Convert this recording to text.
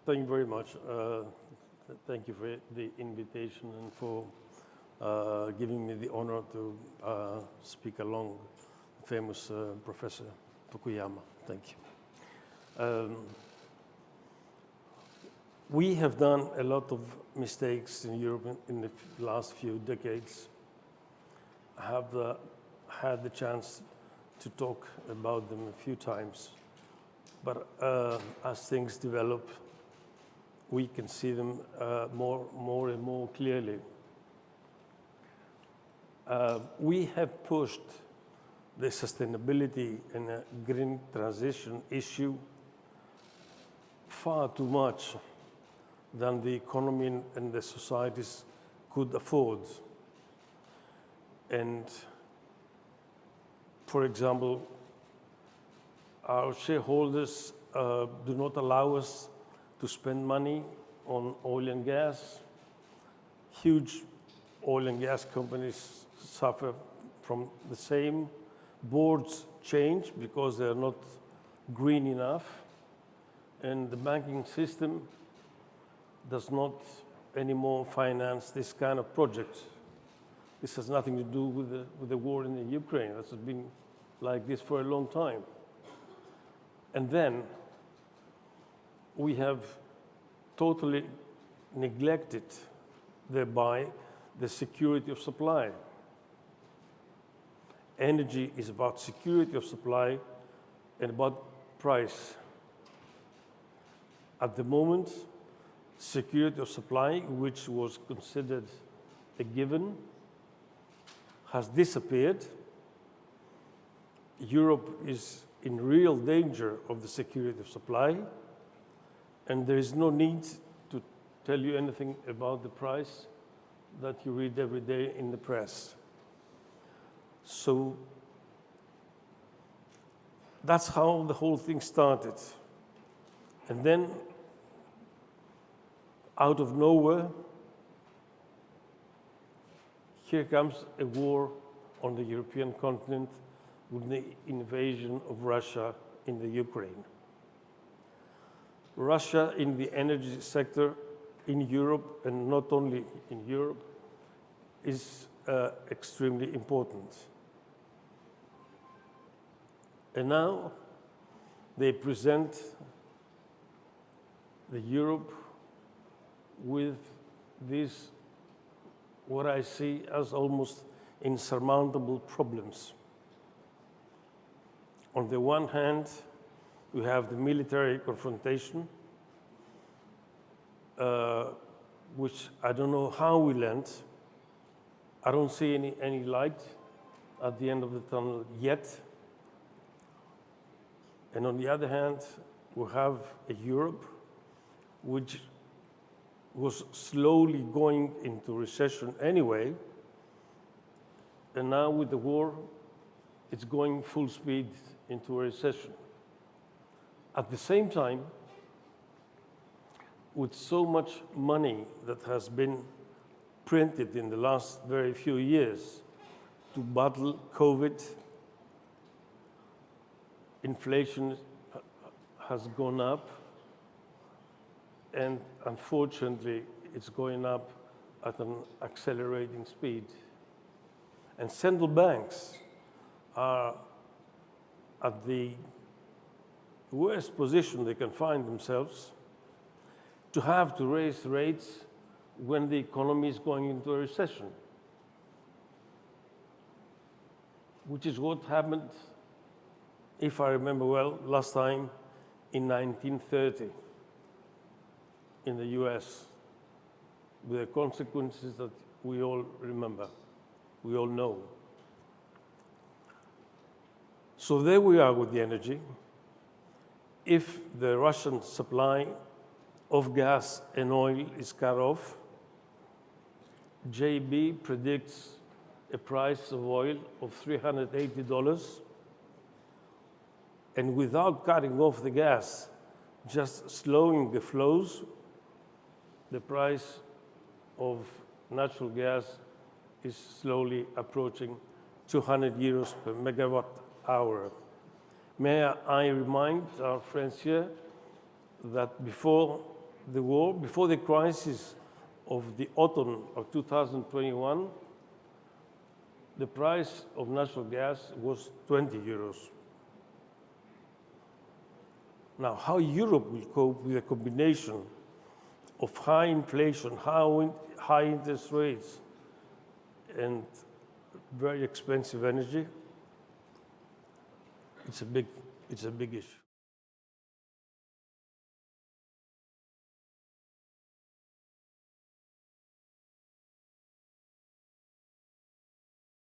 Thank you very much. Thank you for the invitation and for giving me the honor to speak along the famous Professor Fukuyama. Thank you. We have done a lot of mistakes in Europe in the last few decades. I have had the chance to talk about them a few times, but as things develop, we can see them more and more clearly. We have pushed the sustainability and green transition issue far too much than the economy and the societies could afford. And for example, our shareholders do not allow us to spend money on oil and gas. Huge oil and gas companies suffer from the same. Boards change because they're not green enough. And the banking system does not anymore finance this kind of projects. This has nothing to do with the war in the Ukraine. This has been like this for a long time. And then we have totally neglected thereby the security of supply. Energy is about security of supply and about price. At the moment, security of supply, which was considered a given, has disappeared. Europe is in real danger of the security of supply, and there is no need to tell you anything about the price that you read every day in the press. So that's how the whole thing started. And then, out of nowhere, here comes a war on the European continent with the invasion of Russia in the Ukraine. Russia in the energy sector in Europe, and not only in Europe, is extremely important. And now they present the Europe with these, what I see as almost insurmountable problems. On the one hand, we have the military confrontation, which I don't know how will end. I don't see any light at the end of the tunnel yet. And on the other hand, we have a Europe which was slowly going into recession anyway, and now with the war, it's going full speed into a recession. At the same time, with so much money that has been printed in the last very few years to battle COVID, inflation has gone up, and unfortunately, it's going up at an accelerating speed. And central banks are at the worst position they can find themselves to have to raise rates when the economy is going into a recession, which is what happened, if I remember well, last time in 1930 in the US, with the consequences that we all remember, we all know. So there we are with the energy. If the Russian supply of gas and oil is cut off, JB predicts a price of oil of $380, and without cutting off the gas, just slowing the flows, the price of natural gas is slowly approaching 200 euros per megawatt hour. May I remind our friends here that before the war, before the crisis of the autumn of 2021, the price of natural gas was 20 euros. Now, how Europe will cope with a combination of high inflation, high interest rates, and very expensive energy, it's a big issue.